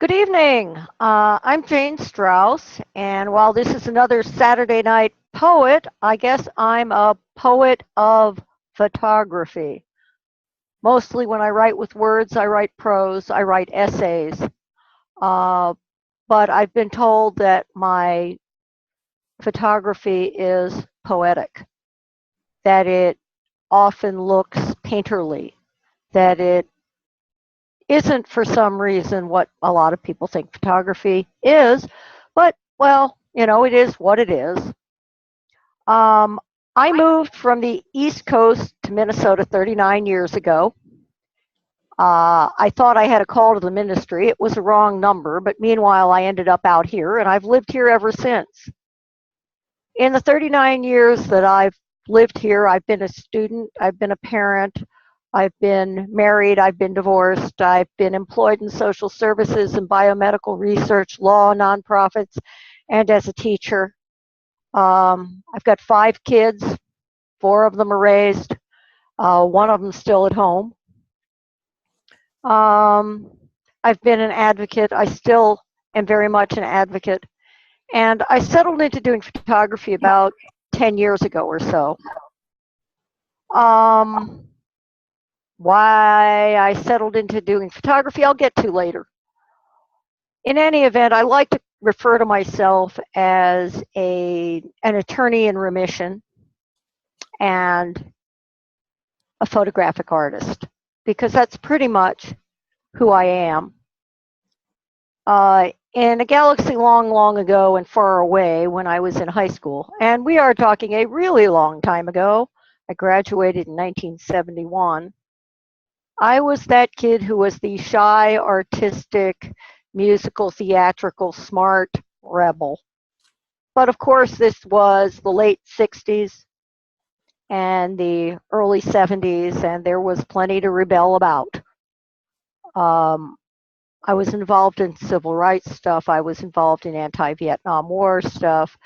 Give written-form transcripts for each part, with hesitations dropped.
Good evening. I'm Jane Strauss, and while this is another Saturday night poet, I guess I'm a poet of photography. Mostly when I write with words, I write prose, I write essays. Uh, but I've been told that my photography is poetic, that it often looks painterly, that it isn't for some reason what a lot of people think photography is, but well, it is what it is. Um, I moved from the East Coast to Minnesota 39 years ago. I thought I had a call to the ministry. It was a wrong number, but meanwhile, I ended up out here and I've lived here ever since. In the 39 years that I've lived here, I've been a student, I've been a parent, I've been married, I've been divorced, I've been employed in social services and biomedical research, law, nonprofits, and as a teacher. I've got 5 kids, 4 of them are raised, one of them still at home. Um, I've been an advocate. I still am very much an advocate. And I settled into doing photography about 10 years ago or so. Um, why I settled into doing photography, I'll get to later. In any event, I like to refer to myself as an attorney in remission and a photographic artist because that's pretty much who I am. In a galaxy long, long ago and far away when I was in high school, and we are talking a really long time ago, I graduated in 1971. I was that kid who was the shy, artistic, musical, theatrical, smart rebel. But of course, this was the late 60s and the early 70s, and there was plenty to rebel about. Um, I was involved in civil rights stuff. I was involved in anti-Vietnam War stuff,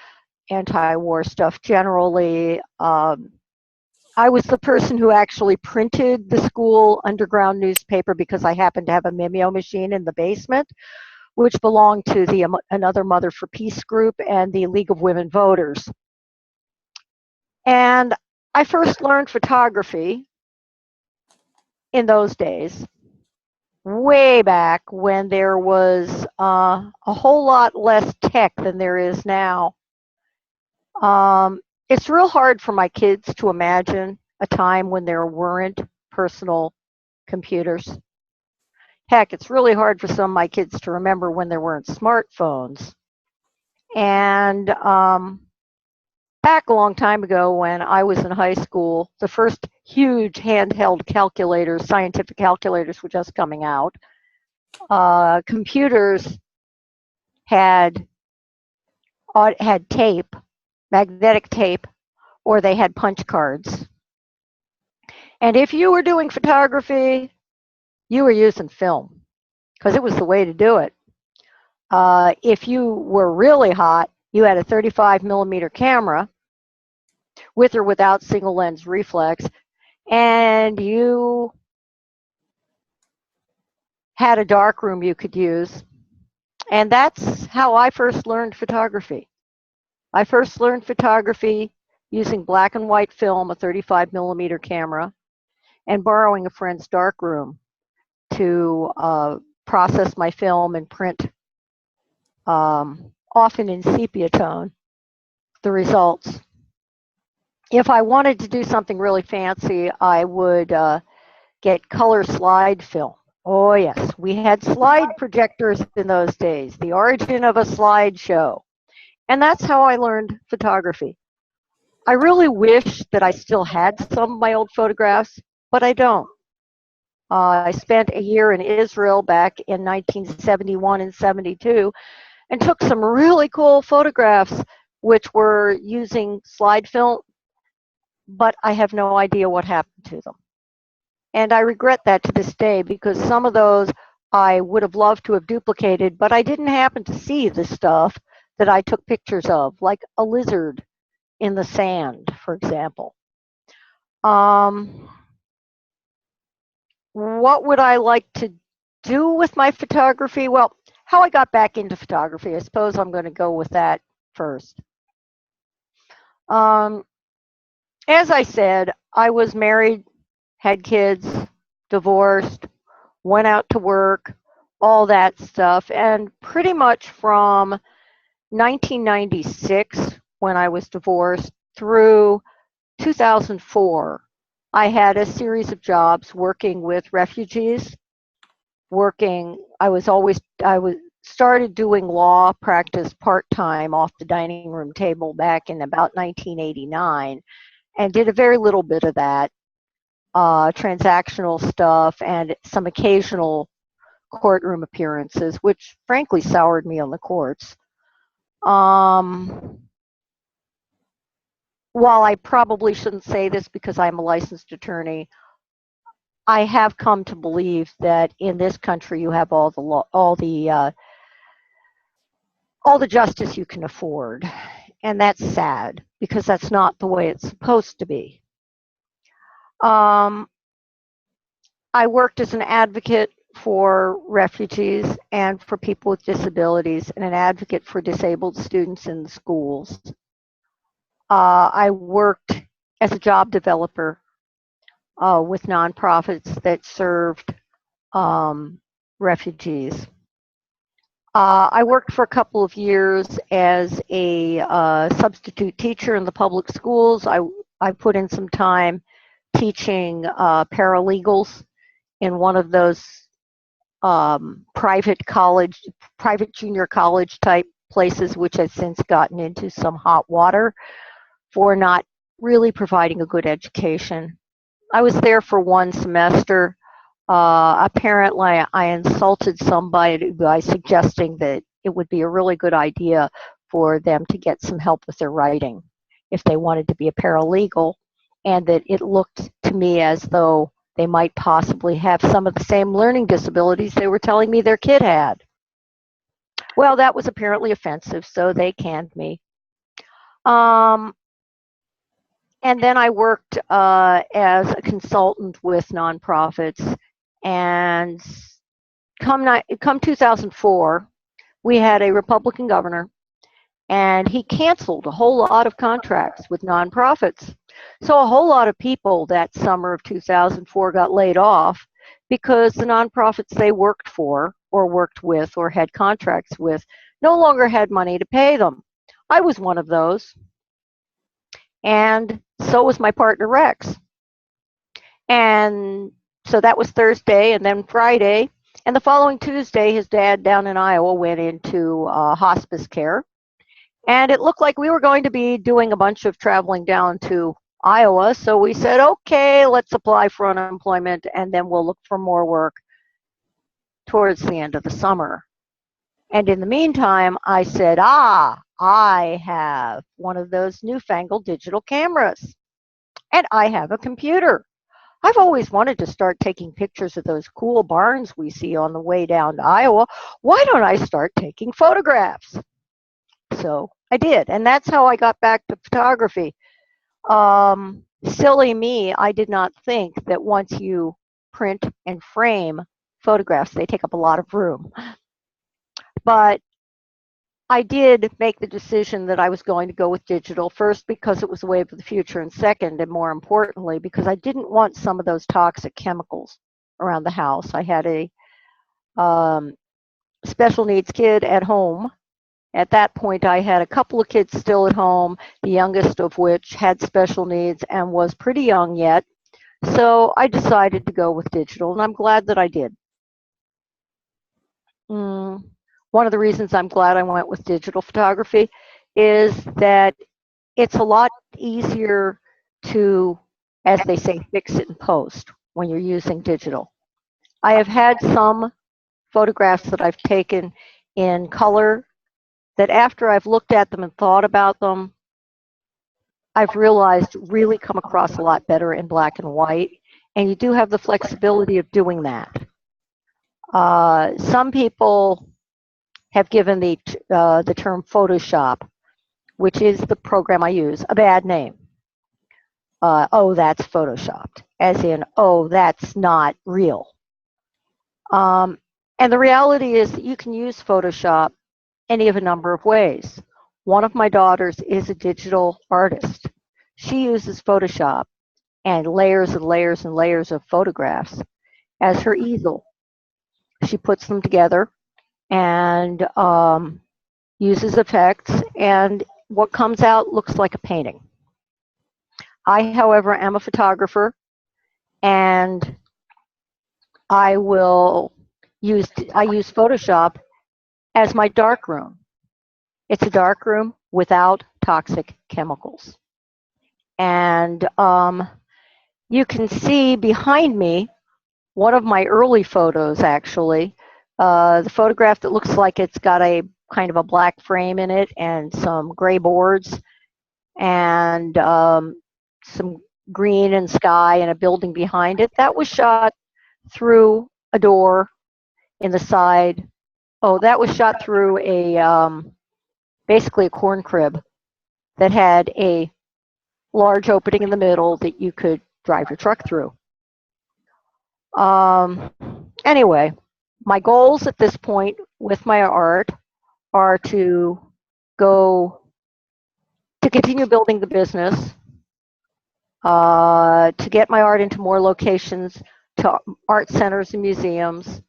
anti-war stuff generally. I was the person who actually printed the school underground newspaper because I happened to have a Mimeo machine in the basement, which belonged to the Another Mother for Peace group and the League of Women Voters. And I first learned photography in those days, way back when there was a whole lot less tech than there is now. It's real hard for my kids to imagine a time when there weren't personal computers. Heck, it's really hard for some of my kids to remember when there weren't smartphones. And back a long time ago when I was in high school, the first huge handheld calculators, scientific calculators, were just coming out. Computers had tape, magnetic tape, or they had punch cards. And if you were doing photography, you were using film because it was the way to do it. If you were really hot, you had a 35 millimeter camera with or without single lens reflex, and you had a dark room you could use. And that's how I first learned photography. I first learned photography using black and white film, a 35 millimeter camera, and borrowing a friend's darkroom to process my film and print, often in sepia tone, the results. If I wanted to do something really fancy, I would get color slide film. Oh yes, we had slide projectors in those days, the origin of a slideshow. And that's how I learned photography. I really wish that I still had some of my old photographs, but I don't. I spent a year in Israel back in 1971 and 72 and took some really cool photographs which were using slide film, but I have no idea what happened to them. And I regret that to this day because some of those I would have loved to have duplicated, but I didn't happen to see the stuff that I took pictures of, like a lizard in the sand, for example. What would I like to do with my photography? Well, how I got back into photography. I suppose I'm going to go with that first. As I said, I was married, had kids, divorced, went out to work, all that stuff. And pretty much from 1996, when I was divorced, through 2004, I had a series of jobs working with refugees. I was started doing law practice part-time off the dining room table back in about 1989, and did a very little bit of that, transactional stuff and some occasional courtroom appearances, which frankly soured me on the courts. While I probably shouldn't say this because I'm a licensed attorney, I have come to believe that in this country you have all the law, all the justice you can afford, and that's sad because that's not the way it's supposed to be. I worked as an advocate for refugees and for people with disabilities, and an advocate for disabled students in the schools. I worked as a job developer with nonprofits that served refugees. I worked for a couple of years as a substitute teacher in the public schools. I put in some time teaching paralegals in one of those private junior college type places, which has since gotten into some hot water for not really providing a good education. I was there for one semester. Apparently, I insulted somebody by suggesting that it would be a really good idea for them to get some help with their writing if they wanted to be a paralegal, and that it looked to me as though they might possibly have some of the same learning disabilities they were telling me their kid had. Well, that was apparently offensive, so they canned me. And then I worked as a consultant with nonprofits. And come 2004, we had a Republican governor, and he canceled a whole lot of contracts with nonprofits. So a whole lot of people that summer of 2004 got laid off because the nonprofits they worked for or worked with or had contracts with no longer had money to pay them. I was one of those. And so was my partner Rex. And so that was Thursday, and then Friday. And the following Tuesday, his dad down in Iowa went into hospice care. And it looked like we were going to be doing a bunch of traveling down to Iowa. So we said, okay, let's apply for unemployment, and then we'll look for more work towards the end of the summer. And in the meantime, I said, I have one of those newfangled digital cameras, and I have a computer. I've always wanted to start taking pictures of those cool barns we see on the way down to Iowa. Why don't I start taking photographs? So I did, and that's how I got back to photography. Silly me, I did not think that once you print and frame photographs, they take up a lot of room. But I did make the decision that I was going to go with digital, first because it was the wave of the future, and second, and more importantly, because I didn't want some of those toxic chemicals around the house. I had a special needs kid at home. At that point, I had a couple of kids still at home, the youngest of which had special needs and was pretty young yet. So I decided to go with digital, and I'm glad that I did. One of the reasons I'm glad I went with digital photography is that it's a lot easier to, as they say, fix it in post when you're using digital. I have had some photographs that I've taken in color that after I've looked at them and thought about them, I've realized really come across a lot better in black and white, and you do have the flexibility of doing that. Some people have given the term Photoshop, which is the program I use, a bad name. Oh, that's Photoshopped, as in, oh, that's not real. And And the reality is that you can use Photoshop any of a number of ways. One of my daughters is a digital artist. She uses Photoshop and layers and layers and layers of photographs as her easel. She puts them together and uses effects, and what comes out looks like a painting. I, however, am a photographer, and I use Photoshop as my darkroom. It's a darkroom without toxic chemicals. And you can see behind me one of my early photos, actually. The photograph that looks like it's got a kind of a black frame in it and some gray boards and some green and sky and a building behind it. That was shot through a door in the side. Oh, that was shot through a basically a corn crib that had a large opening in the middle that you could drive your truck through. Anyway, my goals at this point with my art are to continue building the business, to get my art into more locations, to art centers and museums,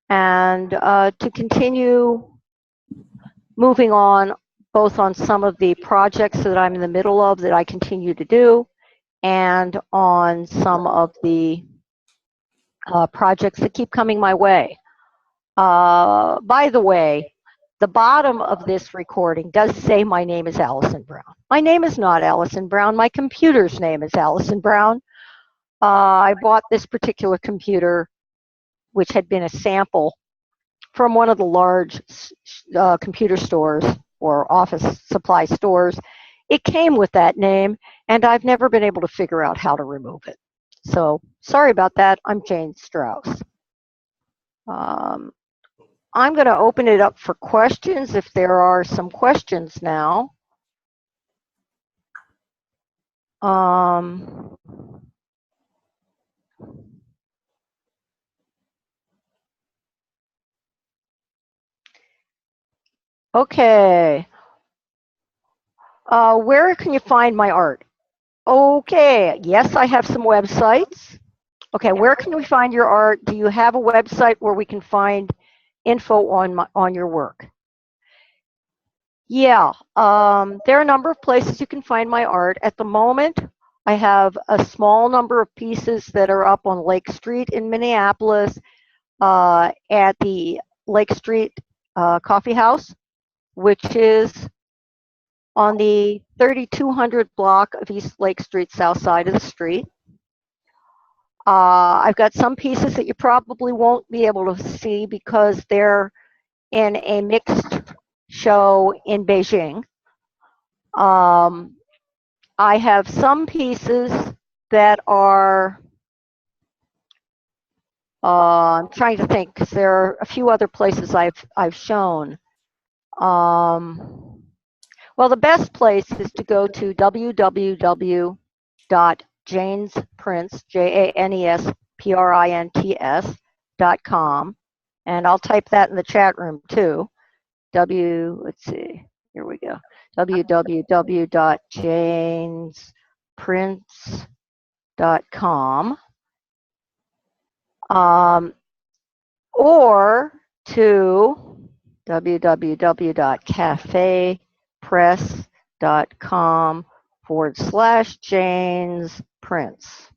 and to continue moving on both on some of the projects that I'm in the middle of that I continue to do, and on some of the projects that keep coming my way. By the way, the bottom of this recording does say my name is Allison Brown. My name is not Allison Brown. My computer's name is Allison Brown. I bought this particular computer, which had been a sample from one of the large computer stores or office supply stores. It came with that name, and I've never been able to figure out how to remove it. So sorry about that. I'm Jane Strauss. I'm going to open it up for questions if there are some questions now. Okay. Where can you find my art? Okay, yes, I have some websites. Okay, where can we find your art? Do you have a website where we can find info on your work? Yeah, there are a number of places you can find my art. At the moment, I have a small number of pieces that are up on Lake Street in Minneapolis at the Lake Street Coffee House, which is on the 3200 block of East Lake Street, south side of the street. I've got some pieces that you probably won't be able to see because they're in a mixed show in Beijing. I have some pieces that are, I'm trying to think because there are a few other places I've shown. Well, the best place is to go to www.janesprints, JANESPRINTS.com, and I'll type that in the chat room too. Let's see, here we go. www.janesprints.com, or to www.cafepress.com/JanesPrints.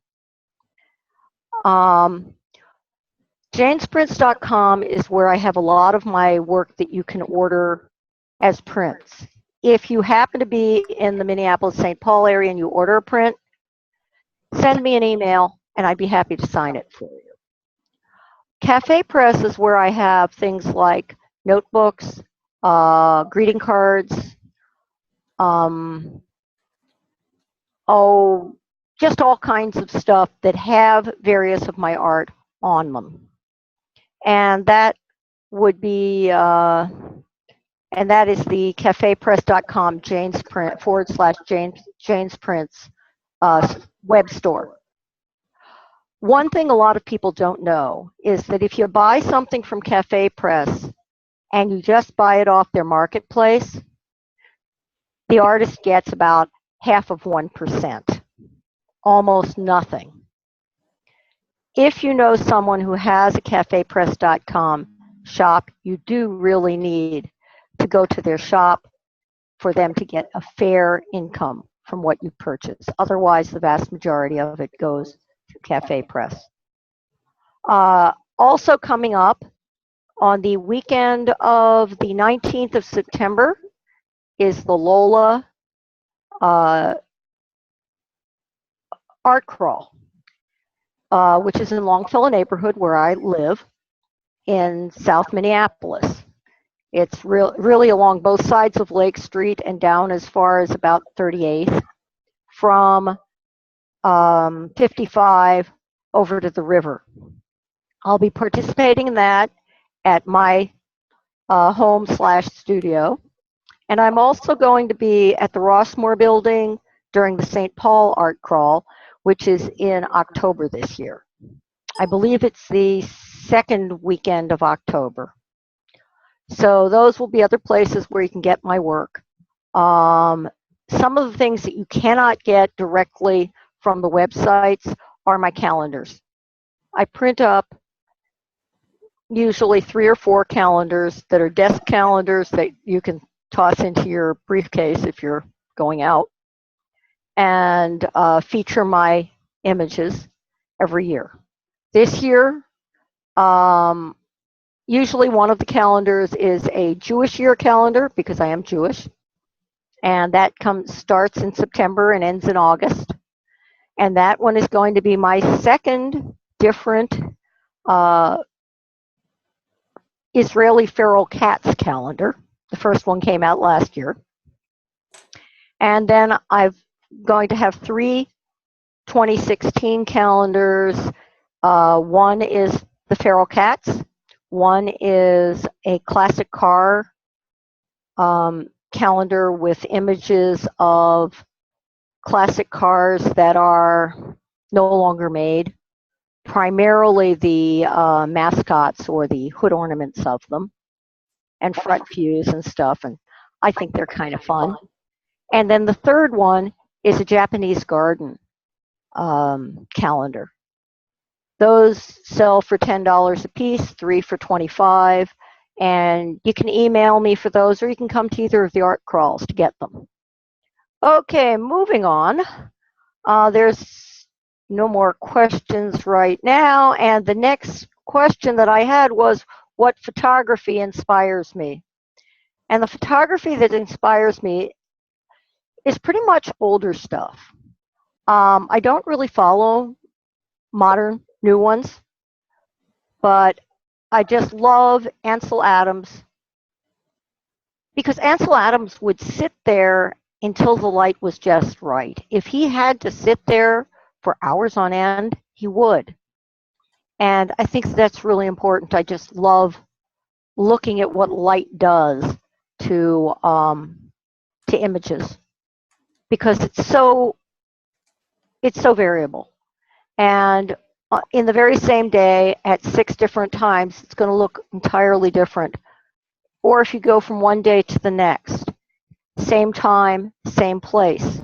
JanesPrints.com is where I have a lot of my work that you can order as prints. If you happen to be in the Minneapolis-St. Paul area and you order a print, send me an email and I'd be happy to sign it for you. Cafe Press is where I have things like notebooks, greeting cards, just all kinds of stuff that have various of my art on them. And that would be, and that is the cafepress.com /Janesprints web store. one thing a lot of people don't know is that if you buy something from Cafe Press and you just buy it off their marketplace, the artist gets about half of 1%, almost nothing. If you know someone who has a cafepress.com shop, you do really need to go to their shop for them to get a fair income from what you purchase. Otherwise, the vast majority of it goes to Cafe Press. Also coming up on the weekend of the 19th of September is the Lola Art Crawl, which is in Longfellow neighborhood where I live in South Minneapolis. It's really along both sides of Lake Street and down as far as about 38th from 55 over to the river. I'll be participating in that at my home/studio. And I'm also going to be at the Rossmore Building during the St. Paul Art Crawl, which is in October this year. I believe it's the second weekend of October. So those will be other places where you can get my work. Some of the things that you cannot get directly from the websites are my calendars. I print up usually 3 or 4 calendars that are desk calendars that you can toss into your briefcase if you're going out, and feature my images every year. This year, usually one of the calendars is a Jewish year calendar because I am Jewish, and that starts in September and ends in August. And that one is going to be my second different Israeli feral cats calendar. The first one came out last year. And then I'm going to have 3 2016 calendars. One is the feral cats. One is a classic car calendar with images of classic cars that are no longer made, primarily the mascots or the hood ornaments of them, and front views and stuff, and I think they're kind of fun. And then the third one is a Japanese garden calendar. Those sell for $10 a piece, 3 for $25, and you can email me for those, or you can come to either of the art crawls to get them. Okay, moving on. There's no more questions right now, and the next question that I had was, what photography inspires me? And the photography that inspires me is pretty much older stuff. I don't really follow modern new ones, but I just love Ansel Adams, because Ansel Adams would sit there until the light was just right. If he had to sit there for hours on end, he would. And I think that's really important. I just love looking at what light does to images, because it's so variable. And in the very same day at 6 different times, it's going to look entirely different. Or if you go from one day to the next, same time, same place.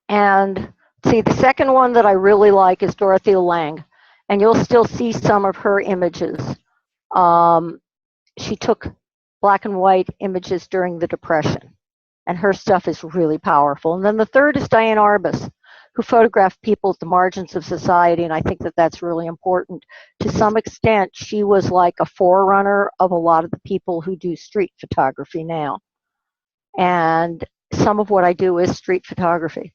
And see, the second one that I really like is Dorothea Lange, and you'll still see some of her images. She took black and white images during the Depression, and her stuff is really powerful. And then the third is Diane Arbus, who photographed people at the margins of society, and I think that that's really important. To some extent, she was like a forerunner of a lot of the people who do street photography now. And some of what I do is street photography.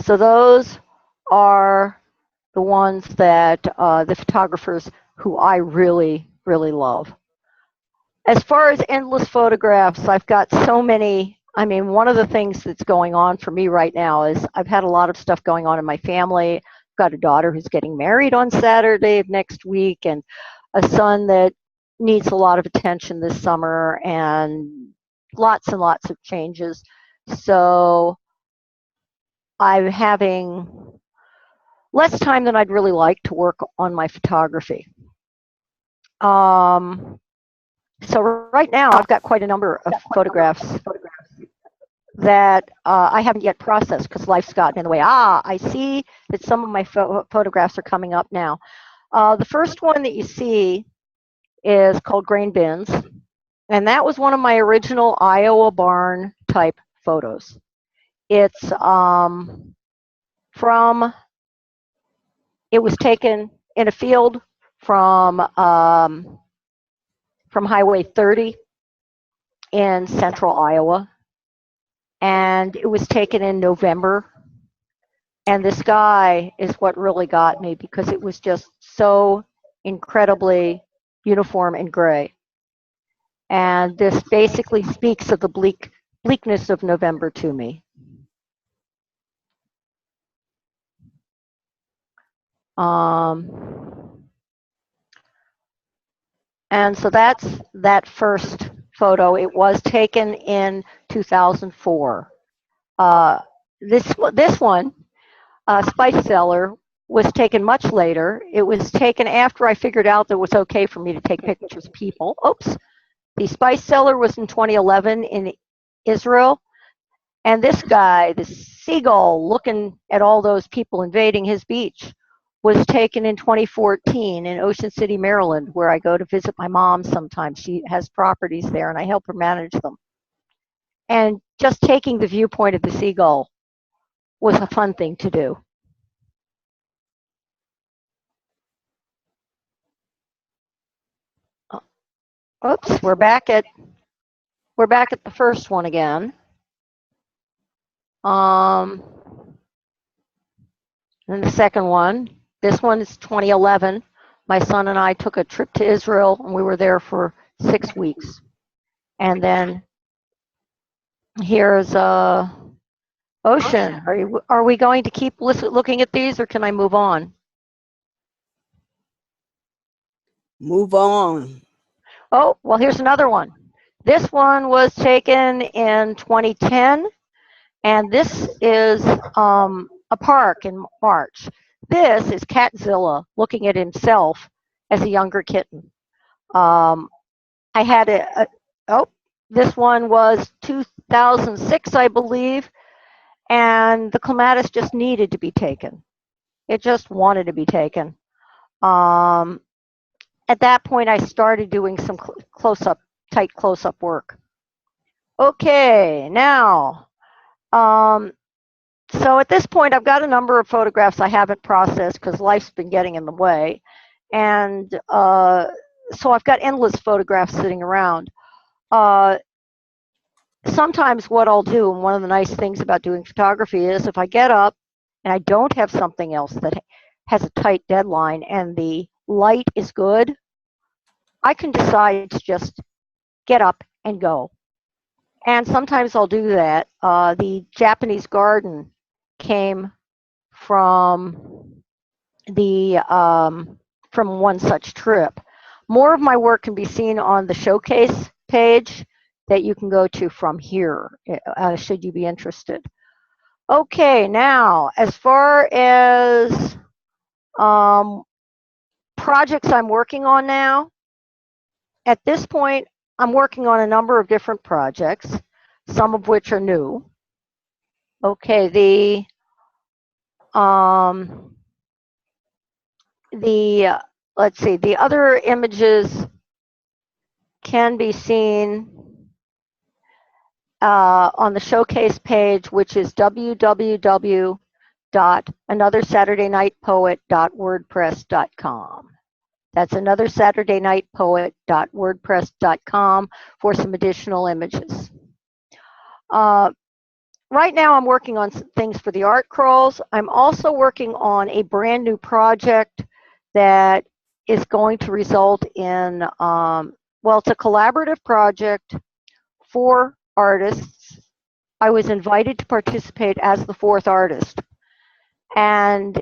So those are the ones that the photographers who I really, really love. As far as endless photographs, I've got so many. I mean, one of the things that's going on for me right now is I've had a lot of stuff going on in my family. I've got a daughter who's getting married on Saturday of next week, and a son that needs a lot of attention this summer and lots of changes. So I'm having less time than I'd really like to work on my photography. So right now I've got quite a number of photographs that I haven't yet processed because life's gotten in the way. I see that some of my photographs are coming up now. The first one that you see is called Grain Bins, and that was one of my original Iowa barn type photos. It's it was taken in a field from Highway 30 in central Iowa, and it was taken in November. And the sky is what really got me because it was just so incredibly uniform and gray. And this basically speaks of the bleakness of November to me. And so that's that first photo. It was taken in 2004. This one, Spice Cellar, was taken much later. It was taken after I figured out that it was okay for me to take pictures of people. Oops. The Spice Cellar was in 2011 in Israel. And this guy, this seagull looking at all those people invading his beach, was taken in 2014 in Ocean City, Maryland, where I go to visit my mom sometimes. She has properties there and I help her manage them. And just taking the viewpoint of the seagull was a fun thing to do. Oops, we're back at the first one again. And the second one, this one is 2011. My son and I took a trip to Israel and we were there for 6 weeks. And then here's Ocean. Are we going to keep looking at these or can I move on? Move on. Oh, well, here's another one. This one was taken in 2010, and this is a park in March. This is Catzilla looking at himself as a younger kitten. I had this one was 2006, I believe, and the clematis just needed to be taken. It just wanted to be taken. At that point, I started doing some tight close-up work. Okay, now, so at this point, I've got a number of photographs I haven't processed because life's been getting in the way. And so I've got endless photographs sitting around. Sometimes what I'll do, and one of the nice things about doing photography is if I get up and I don't have something else that has a tight deadline and the light is good, I can decide to just get up and go. And sometimes I'll do that. The Japanese garden came from from one such trip. More of my work can be seen on the showcase page that you can go to from here, should you be interested. Okay, now as far as projects I'm working on now, at this point, I'm working on a number of different projects, some of which are new. Okay, let's see, the other images can be seen on the showcase page, which is www.anothersaturdayNightPoet.wordpress.com. That's anothersaturdaynightpoet.wordpress.com for some additional images. Right now I'm working on some things for the art crawls. I'm also working on a brand new project that is going to result in, well, it's a collaborative project for artists. I was invited to participate as the fourth artist. And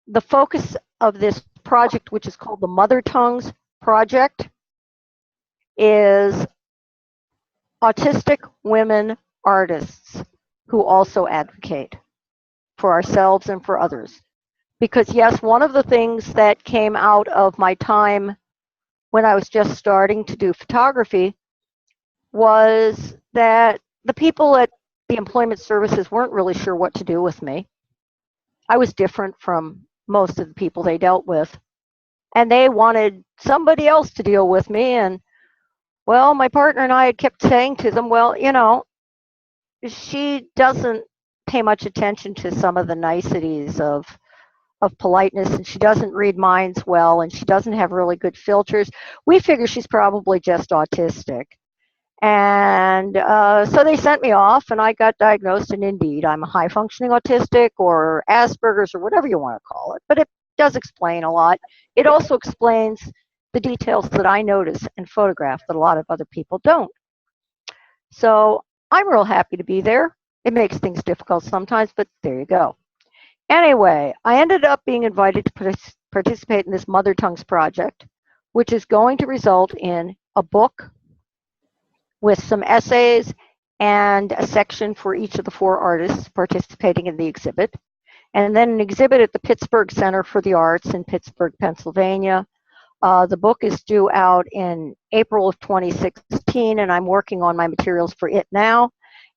the focus of this project, which is called the Mother Tongues Project, is autistic women artists who also advocate for ourselves and for others. Because yes, one of the things that came out of my time when I was just starting to do photography was that the people at the employment services weren't really sure what to do with me. I was different from most of the people they dealt with, and they wanted somebody else to deal with me. And well, my partner and I had kept saying to them, well, she doesn't pay much attention to some of the niceties of politeness, and she doesn't read minds well, and she doesn't have really good filters. We figure she's probably just autistic. And so they sent me off, and I got diagnosed, and indeed, I'm a high functioning autistic or Asperger's or whatever you want to call it. But it does explain a lot. It also explains the details that I notice and photograph that a lot of other people don't. So I'm real happy to be there. It makes things difficult sometimes, but there you go. Anyway, I ended up being invited to participate in this Mother Tongues project, which is going to result in a book with some essays and a section for each of the 4 artists participating in the exhibit, and then an exhibit at the Pittsburgh Center for the Arts in Pittsburgh, Pennsylvania. The book is due out in April of 2016, and I'm working on my materials for it now.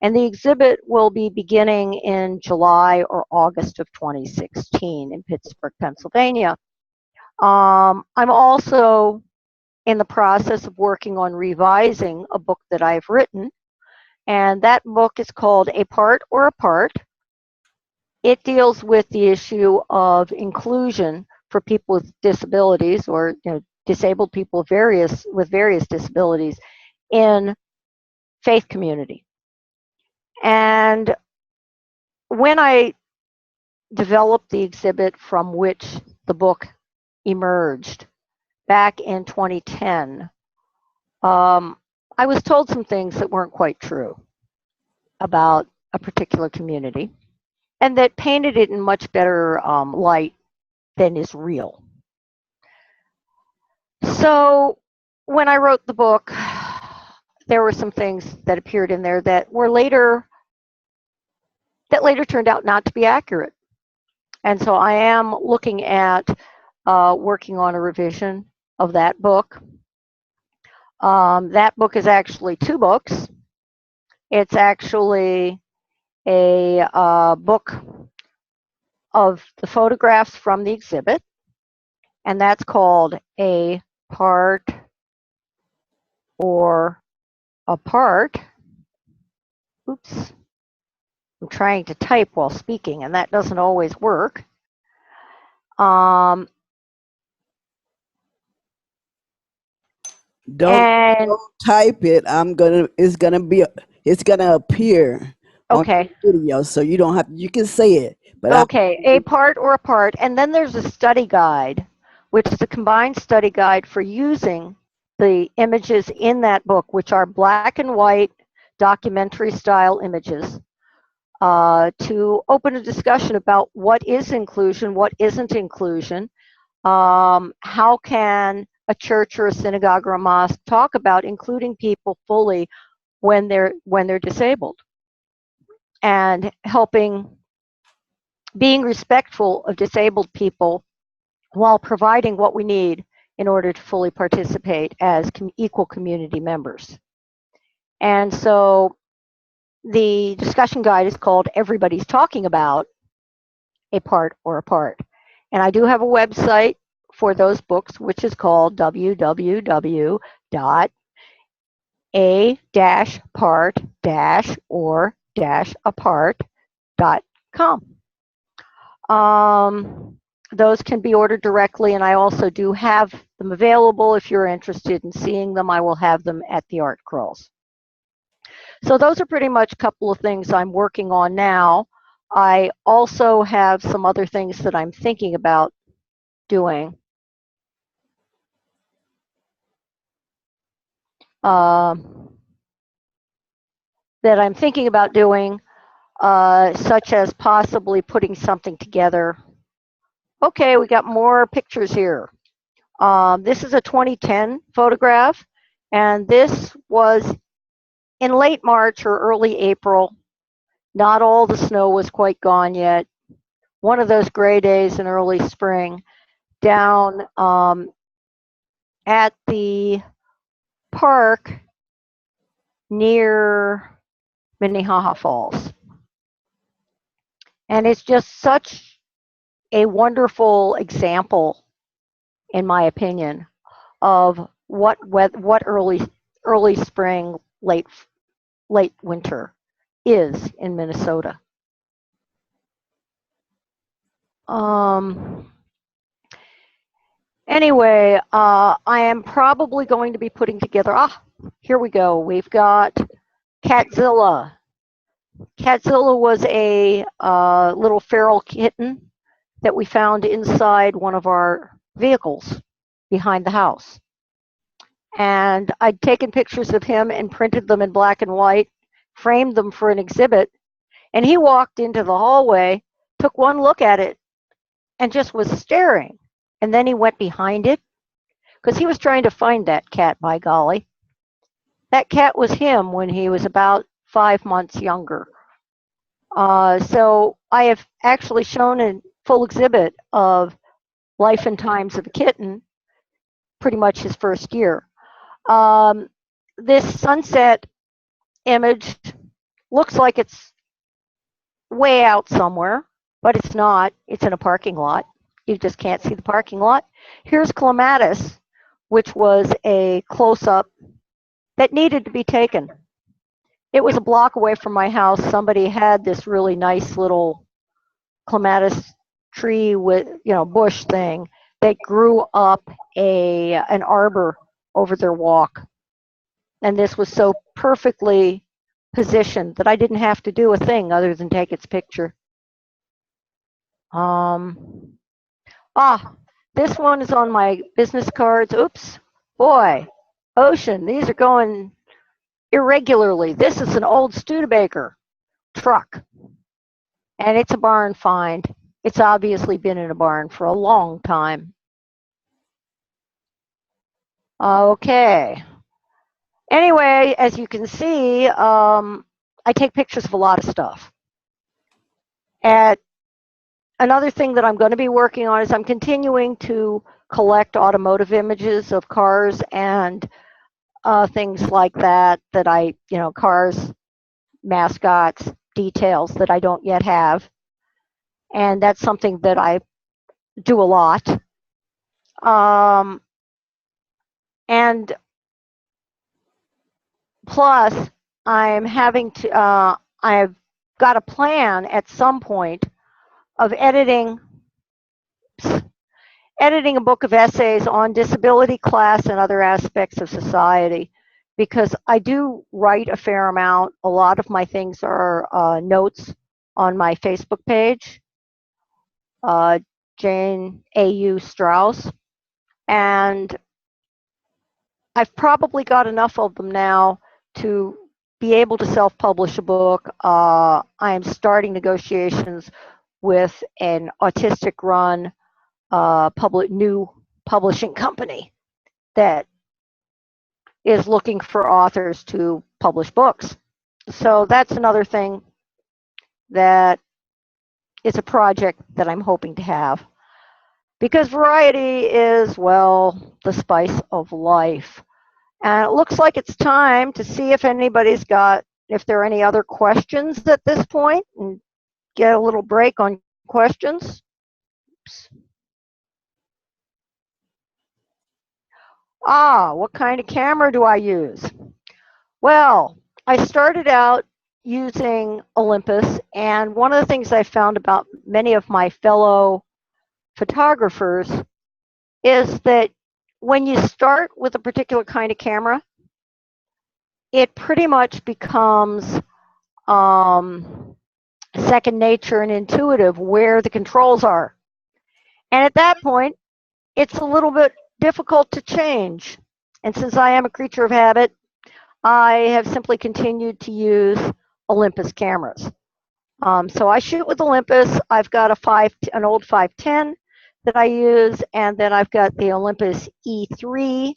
And the exhibit will be beginning in July or August of 2016 in Pittsburgh, Pennsylvania. I'm also in the process of working on revising a book that I've written, and that book is called A Part or Apart. It deals with the issue of inclusion for people with disabilities, or disabled people with various disabilities in faith community. And when I developed the exhibit from which the book emerged back in 2010, I was told some things that weren't quite true about a particular community, and that painted it in much better light than is real. So when I wrote the book, there were some things that appeared in there that later turned out not to be accurate. And so I am looking at working on a revision of that book. That book is actually 2 books. It's actually a book of the photographs from the exhibit, and that's called A Part or Apart. Oops. I'm trying to type while speaking, and that doesn't always work. Don't type it. It's gonna appear on Okay. the video, so you don't have. You can say it, but Okay, A Part or Apart, and then there's a study guide, which is a combined study guide for using the images in that book, which are black and white documentary style images, to open a discussion about what is inclusion, what isn't inclusion, how can a church or a synagogue or a mosque talk about including people fully when they're disabled, and being respectful of disabled people while providing what we need in order to fully participate as equal community members. And so the discussion guide is called Everybody's Talking About A Part or Apart. And I do have a website for those books, which is called www.a-part-or-apart.com. Those can be ordered directly, and I also do have them available. If you're interested in seeing them, I will have them at the art crawls. So those are pretty much a couple of things I'm working on now. I also have some other things that I'm thinking about doing. Such as possibly putting something together. Okay, we got more pictures here. This is a 2010 photograph, And this was in late March or early April. Not all the snow was quite gone yet. One of those gray days in early spring down at the park near Minnehaha Falls. And it's just such a wonderful example, in my opinion, of what early spring, late winter is in Minnesota. Anyway, I am probably going to be putting together, here we go. We've got Catzilla. Catzilla was a little feral kitten that we found inside one of our vehicles behind the house. And I'd taken pictures of him and printed them in black and white, framed them for an exhibit, and he walked into the hallway, took one look at it, and just was staring. And then he went behind it, because he was trying to find that cat, by golly. That cat was him when he was about 5 months younger. So I have actually shown a full exhibit of Life and Times of a Kitten, pretty much his first year. This sunset image looks like it's way out somewhere, but it's not. It's in a parking lot. You just can't see the parking lot. Here's Clematis, which was a close-up that needed to be taken. It was a block away from my house. Somebody had this really nice little clematis tree with, bush thing that grew up an arbor over their walk. And this was so perfectly positioned that I didn't have to do a thing other than take its picture. This one is on my business cards. Oops, boy, Ocean, these are going irregularly. This is an old Studebaker truck, and it's a barn find. It's obviously been in a barn for a long time. Okay. Anyway, as you can see, I take pictures of a lot of stuff. Another thing that I'm going to be working on is I'm continuing to collect automotive images of cars and things like that cars, mascots, details that I don't yet have. And that's something that I do a lot. And plus, I've got a plan at some point of editing a book of essays on disability, class, and other aspects of society, because I do write a fair amount. A lot of my things are notes on my Facebook page, Jane A.U. Strauss, and I've probably got enough of them now to be able to self-publish a book. I am starting negotiations with an autistic-run new publishing company that is looking for authors to publish books. So that's another thing that is a project that I'm hoping to have. Because variety is, well, the spice of life. And it looks like it's time to see if if there are any other questions at this point, and get a little break on questions. Oops. What kind of camera do I use? Well, I started out using Olympus, and one of the things I found about many of my fellow photographers is that when you start with a particular kind of camera, it pretty much becomes second nature and intuitive where the controls are. And at that point, it's a little bit difficult to change. And since I am a creature of habit, I have simply continued to use Olympus cameras. So I shoot with Olympus. I've got an old 510 that I use, and then I've got the Olympus E3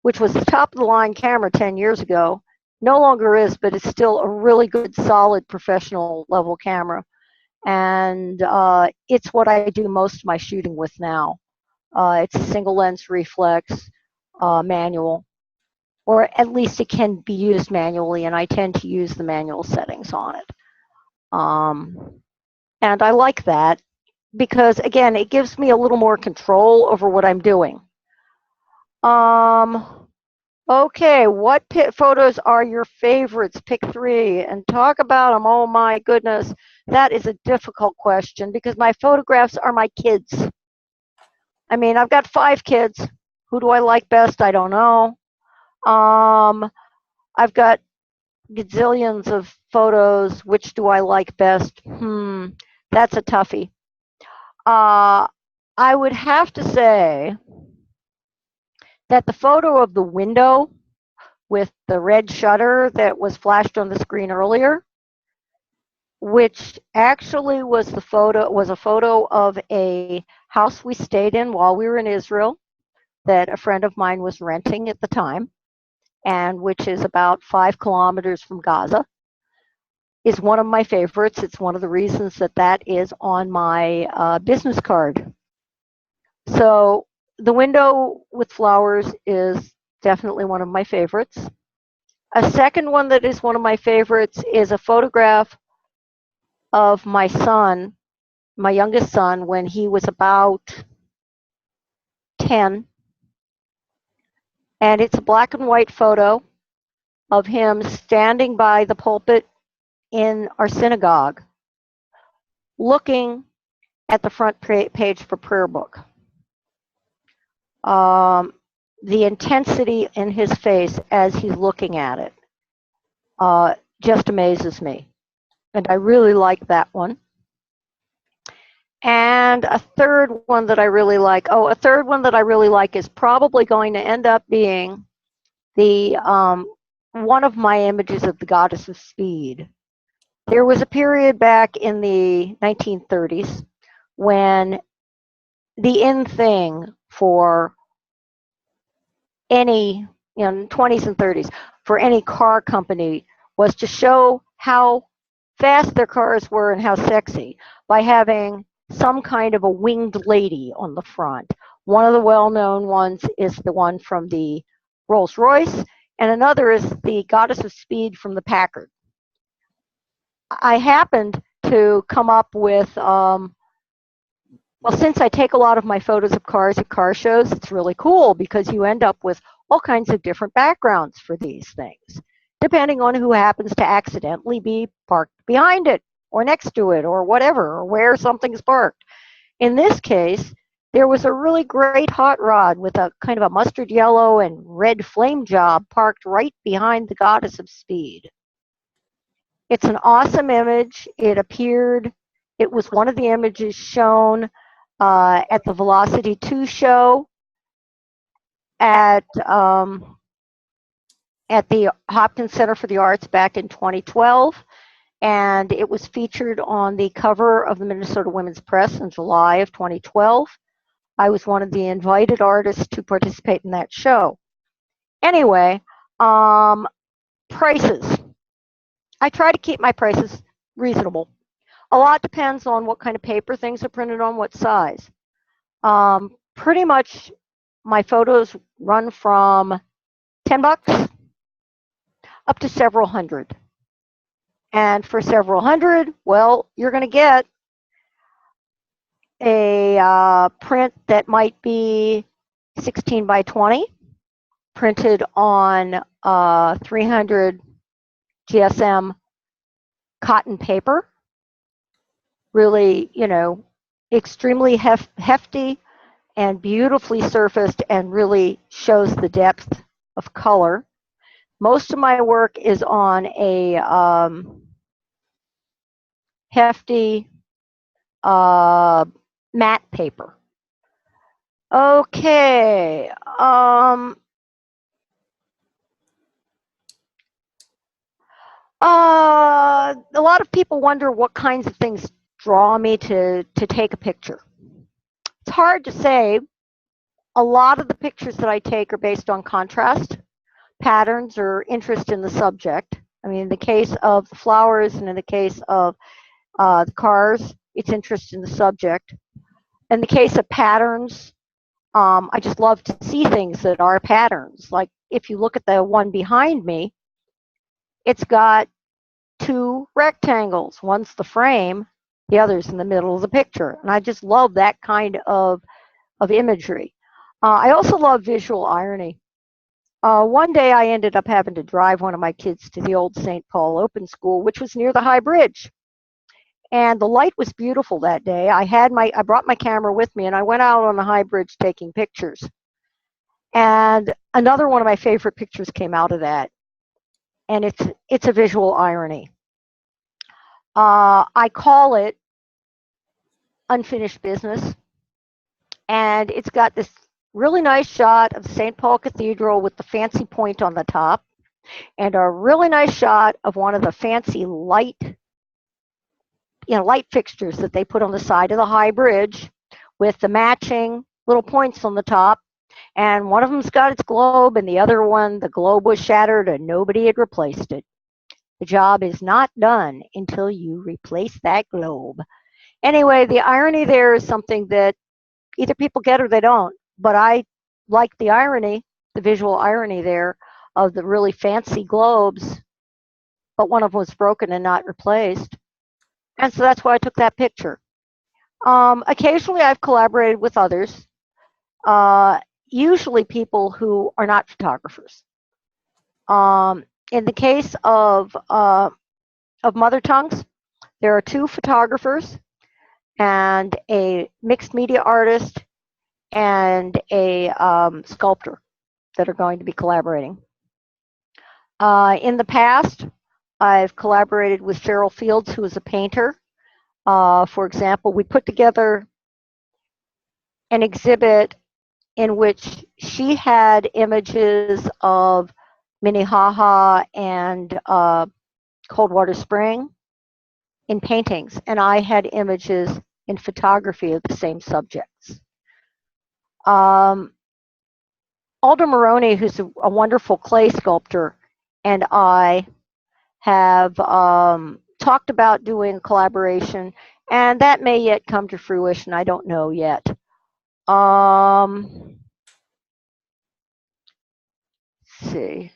which was the top of the line camera 10 years ago, no longer is, but it's still a really good, solid professional level camera. And it's what I do most of my shooting with now. It's a single lens reflex manual, or at least it can be used manually, and I tend to use the manual settings on it. And I like that because, again, it gives me a little more control over what I'm doing. Okay, what photos are your favorites? Pick 3 and talk about them. Oh my goodness, that is a difficult question because my photographs are my kids. I mean, I've got 5 kids. Who do I like best? I don't know. I've got gazillions of photos. Which do I like best? That's a toughie. I would have to say that the photo of the window with the red shutter that was flashed on the screen earlier, which actually was a photo of a house we stayed in while we were in Israel that a friend of mine was renting at the time, and which is about 5 kilometers from Gaza, is one of my favorites. It's one of the reasons that is on my business card. So the window with flowers is definitely one of my favorites. A second one that is one of my favorites is a photograph of my son, my youngest son, when he was about 10. And it's a black and white photo of him standing by the pulpit in our synagogue, looking at the front page for prayer book. The intensity in his face as he's looking at it just amazes me. And I really like that one. And a third one that I really like, is probably going to end up being the one of my images of the goddess of speed. There was a period back in the 1930s when the in thing for any, 20s and 30s, for any car company was to show how fast their cars were and how sexy by having some kind of a winged lady on the front. One of the well-known ones is the one from the Rolls-Royce, and another is the Goddess of Speed from the Packard. I happened to come up with, well, since I take a lot of my photos of cars at car shows, it's really cool because you end up with all kinds of different backgrounds for these things, depending on who happens to accidentally be parked behind it or next to it or whatever, or where something's parked. In this case, there was a really great hot rod with a kind of a mustard yellow and red flame job parked right behind the Goddess of Speed. It's an awesome image. It was one of the images shown at the Velocity 2 show at the Hopkins Center for the Arts back in 2012, and it was featured on the cover of the Minnesota Women's Press in July of 2012. I was one of the invited artists to participate in that show. Anyway, prices. I try to keep my prices reasonable. A lot depends on what kind of paper things are printed on, what size. Pretty much my photos run from $10 up to several hundred. And for several hundred, well, you're going to get a print that might be 16 by 20, printed on 300 GSM cotton paper. Really, extremely hefty and beautifully surfaced and really shows the depth of color. Most of my work is on a hefty matte paper. Okay. A lot of people wonder what kinds of things draw me to take a picture. It's hard to say a lot of the pictures that I take are based on contrast, patterns, or interest in the subject. I mean, in the case of the flowers and in the case of the cars, it's interest in the subject. In the case of patterns, I just love to see things that are patterns. Like if you look at the one behind me, it's got two rectangles. One's the frame, the other's in the middle of the picture. And I just love that kind of imagery. I also love visual irony. One day I ended up having to drive one of my kids to the old St. Paul Open School, which was near the High Bridge. And the light was beautiful that day. I brought my camera with me and I went out on the High Bridge taking pictures. And another one of my favorite pictures came out of that. And it's a visual irony. I call it unfinished business. And it's got this really nice shot of St. Paul Cathedral with the fancy point on the top, and a really nice shot of one of the fancy light fixtures that they put on the side of the High Bridge with the matching little points on the top. And one of them's got its globe, and the other one, the globe was shattered and nobody had replaced it. The job is not done until you replace that globe. Anyway, the irony there is something that either people get or they don't. But I like the irony, the visual irony there of the really fancy globes, but one of them was broken and not replaced. And so that's why I took that picture. Occasionally I've collaborated with others, usually people who are not photographers. In the case of Mother Tongues, there are two photographers and a mixed media artist and a sculptor that are going to be collaborating. In the past, I've collaborated with Cheryl Fields, who is a painter. For example, we put together an exhibit in which she had images of Minnehaha and Coldwater Spring in paintings, and I had images in photography of the same subjects. Aldo Moroni, who's a wonderful clay sculptor, and I have talked about doing a collaboration, and that may yet come to fruition. I don't know yet. Let's see.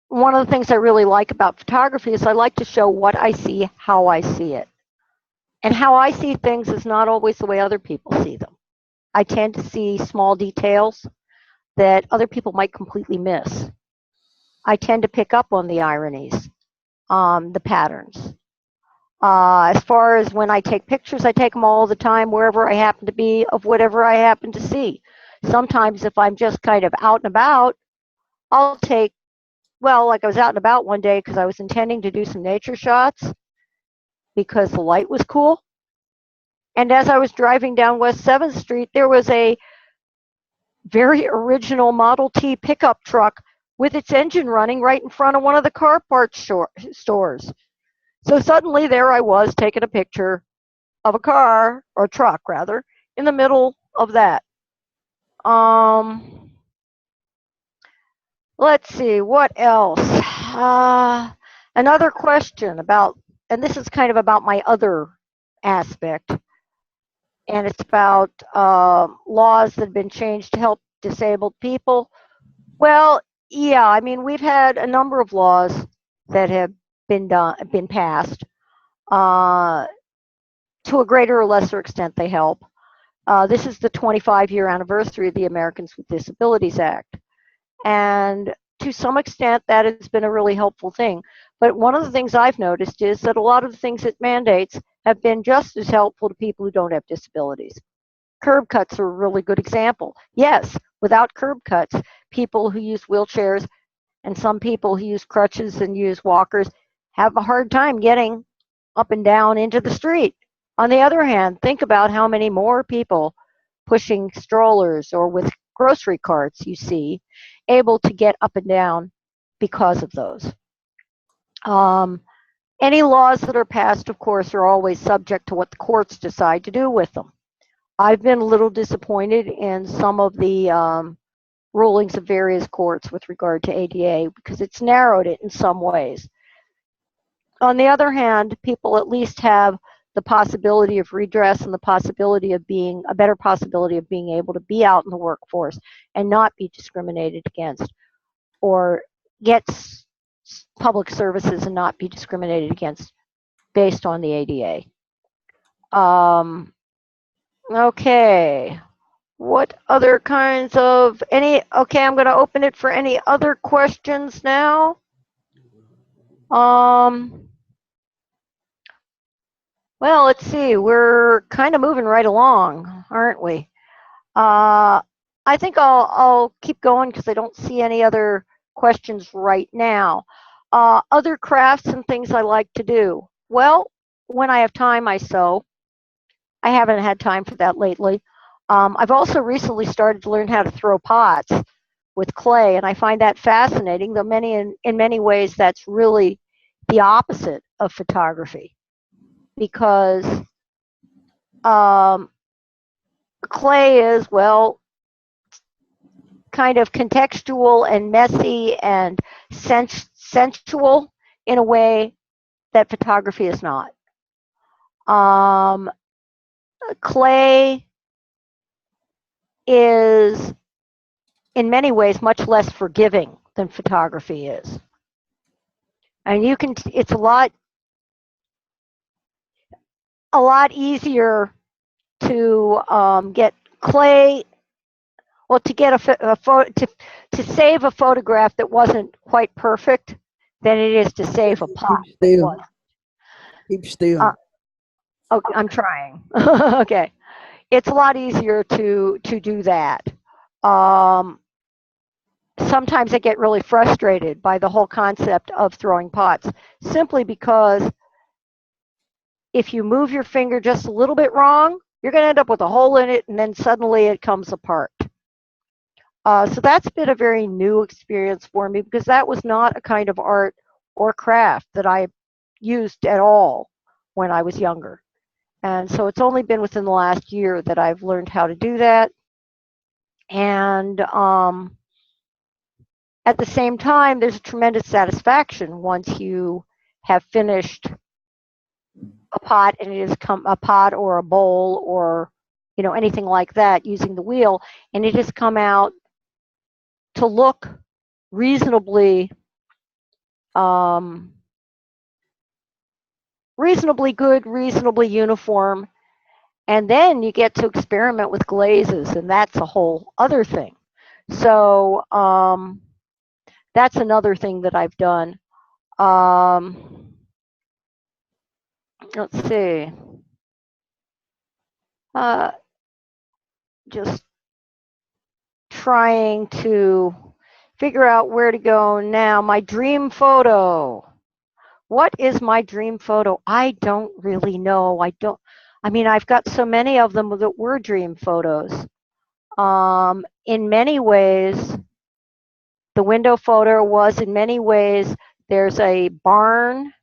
One of the things I really like about photography is I like to show what I see, how I see it. And how I see things is not always the way other people see them. I tend to see small details that other people might completely miss. I tend to pick up on the ironies, the patterns. As far as when I take pictures, I take them all the time, wherever I happen to be, of whatever I happen to see. Sometimes if I'm just kind of out and about, I'll take, well, like I was out and about one day because I was intending to do some nature shots because the light was cool. And as I was driving down West 7th Street, there was a very original Model T pickup truck with its engine running right in front of one of the car parts stores. So suddenly there I was taking a picture of a car, or a truck rather, in the middle of that. Let's see, what else? Another question about, and this is kind of about my other aspect, and it's about laws that have been changed to help disabled people. Well, yeah, I mean, we've had a number of laws that have been passed. To a greater or lesser extent, they help. This is the 25-year anniversary of the Americans with Disabilities Act. And to some extent, that has been a really helpful thing. But one of the things I've noticed is that a lot of the things it mandates have been just as helpful to people who don't have disabilities. Curb cuts are a really good example. Yes, without curb cuts, people who use wheelchairs and some people who use crutches and use walkers have a hard time getting up and down into the street. On the other hand, think about how many more people pushing strollers or with grocery carts you see able to get up and down because of those. Any laws that are passed, of course, are always subject to what the courts decide to do with them. I've been a little disappointed in some of the rulings of various courts with regard to ADA because it's narrowed it in some ways. On the other hand, people at least have the possibility of redress and the possibility of being a better possibility of being able to be out in the workforce and not be discriminated against, or get public services and not be discriminated against based on the ADA. Okay. What other kinds of okay, I'm going to open it for any other questions now. Well, let's see. We're kind of moving right along, aren't we? I think I'll keep going because I don't see any other questions right now. Other crafts and things I like to do. Well, when I have time, I sew. I haven't had time for that lately. I've also recently started to learn how to throw pots with clay, and I find that fascinating, though in many ways that's really the opposite of photography, because clay is, well, kind of contextual and messy and sensual in a way that photography is not. Clay is in many ways much less forgiving than photography is. And it's a lot easier to get clay, well, to get a photo, to save a photograph that wasn't quite perfect than it is to save a pot. Keep still. Okay, I'm trying. Okay. It's a lot easier to do that. Sometimes I get really frustrated by the whole concept of throwing pots, simply because if you move your finger just a little bit wrong, you're going to end up with a hole in it, and then suddenly it comes apart. So that's been a very new experience for me, because that was not a kind of art or craft that I used at all when I was younger. And so it's only been within the last year that I've learned how to do that. And at the same time, there's a tremendous satisfaction once you have finished a pot, and it has come a pot or a bowl or anything like that using the wheel, and it has come out to look reasonably good, reasonably uniform. And then you get to experiment with glazes, and that's a whole other thing. So that's another thing that I've done. Let's see. Just trying to figure out where to go now. My dream photo. What is my dream photo? I don't really know. I've got so many of them that were dream photos. In many ways, the window photo was, in many ways, there's a barn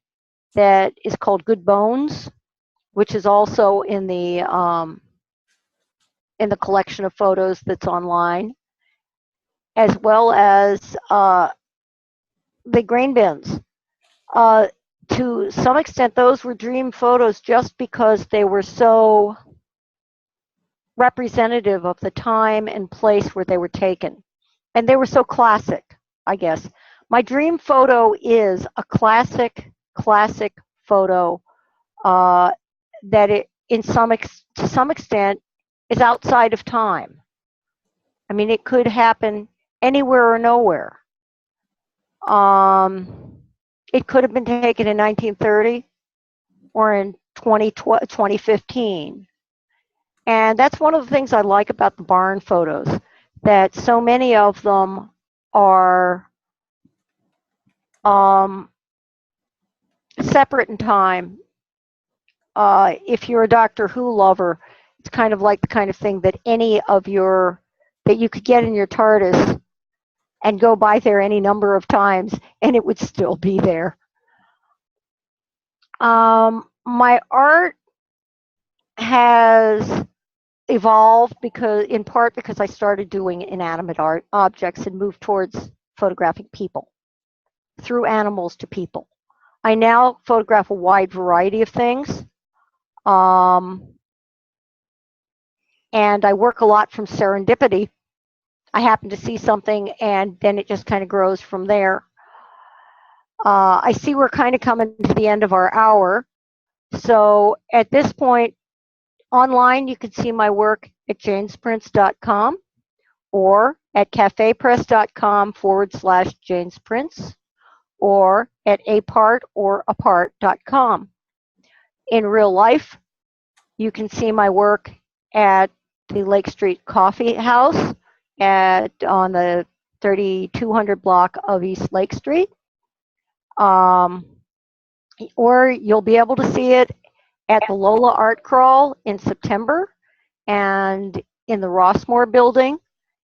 that is called Good Bones, which is also in the collection of photos that's online, as well as the grain bins. To some extent, those were dream photos just because they were so representative of the time and place where they were taken. And they were so classic, I guess. My dream photo is a classic photo that to some extent is outside of time. I mean, it could happen anywhere or nowhere. It could have been taken in 1930 or in 2015. And that's one of the things I like about the barn photos, that so many of them are separate in time. If you're a Doctor Who lover, it's kind of like the kind of thing that that you could get in your TARDIS and go by there any number of times and it would still be there. My art has evolved because, in part, because I started doing inanimate objects and moved towards photographing people, through animals to people. I now photograph a wide variety of things. And I work a lot from serendipity. I happen to see something and then it just kind of grows from there. I see we're kind of coming to the end of our hour. So at this point, online, you can see my work at janesprints.com or at cafepress.com/janesprints or at apartorapart.com. In real life, you can see my work at the Lake Street Coffee House on the 3200 block of East Lake Street. Or you'll be able to see it at the Lola Art Crawl in September and in the Rossmore building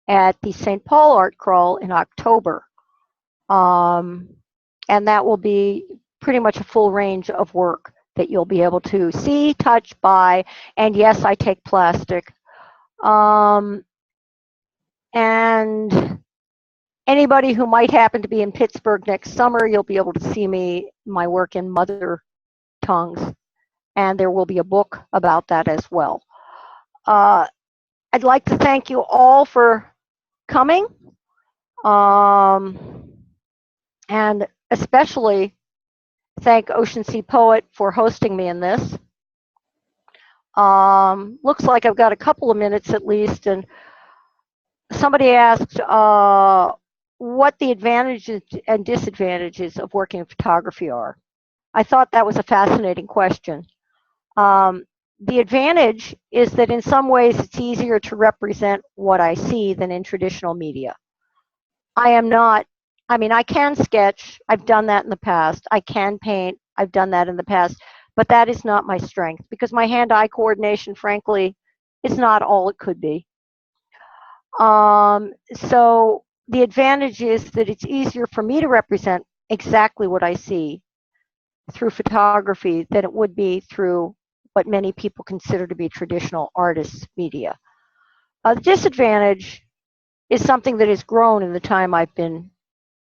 at the St. Paul Art Crawl in October. And that will be pretty much a full range of work that you'll be able to see, touch, buy, and yes, I take plastic. And anybody who might happen to be in Pittsburgh next summer, you'll be able to see my work in mother tongues, and there will be a book about that as well. I'd like to thank you all for coming, and especially thank Ocean Sea Poet for hosting me in this. Looks like I've got a couple of minutes at least, and somebody asked what the advantages and disadvantages of working in photography are. I thought that was a fascinating question. The advantage is that in some ways it's easier to represent what I see than in traditional media. I can sketch, I've done that in the past. I can paint, I've done that in the past, but that is not my strength because my hand-eye coordination, frankly, is not all it could be. So the advantage is that it's easier for me to represent exactly what I see through photography than it would be through what many people consider to be traditional artists' media. The disadvantage is something that has grown in the time I've been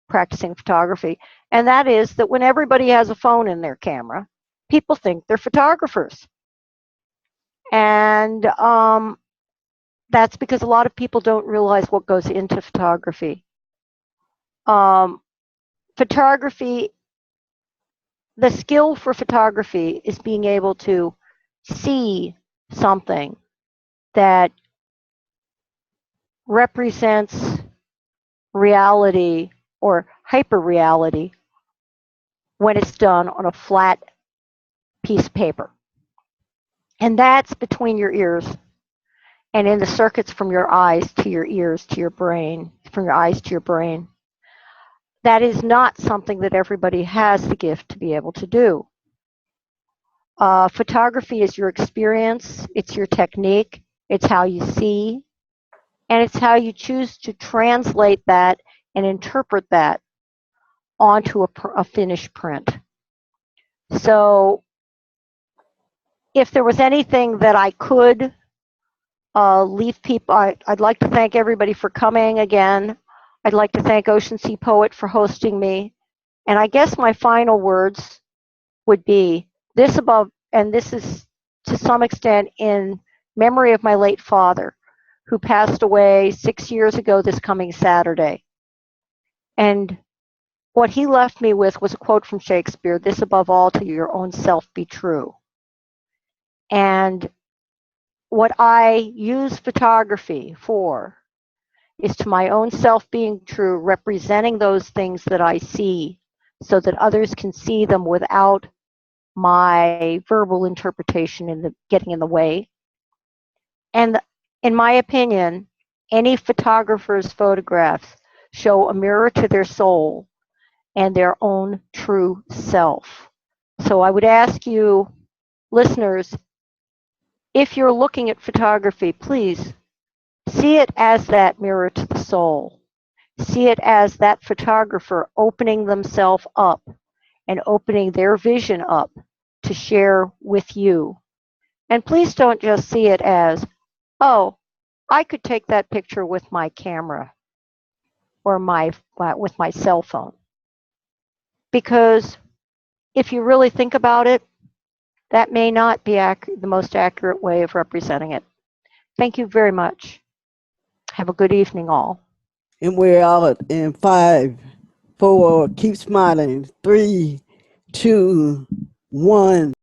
practicing photography, and that is that when everybody has a phone in their camera, people think they're photographers. And that's because a lot of people don't realize what goes into photography. Photography, the skill for photography is being able to see something that represents reality or hyper-reality when it's done on a flat piece of paper. And that's between your ears and in the circuits from your eyes to your ears to your brain, from your eyes to your brain. That is not something that everybody has the gift to be able to do. Photography is your experience, it's your technique, it's how you see, and it's how you choose to translate that and interpret that onto a finished print. So if there was anything that I could leave people, I'd like to thank everybody for coming again. I'd like to thank Ocean Sea Poet for hosting me. And I guess my final words would be this above, and this is to some extent in memory of my late father, who passed away 6 years ago this coming Saturday. And what he left me with was a quote from Shakespeare, "This above all, to your own self be true." And what I use photography for is to my own self being true, representing those things that I see so that others can see them without my verbal interpretation getting in the way. And in my opinion, any photographer's photographs show a mirror to their soul and their own true self. So I would ask you, listeners, if you're looking at photography, please see it as that mirror to the soul. See it as that photographer opening themselves up and opening their vision up to share with you. And please don't just see it as oh, I could take that picture with my camera or with my cell phone. Because if you really think about it, that may not be the most accurate way of representing it. Thank you very much. Have a good evening, all. And we're out in 5, 4, keep smiling. 3, 2, 1.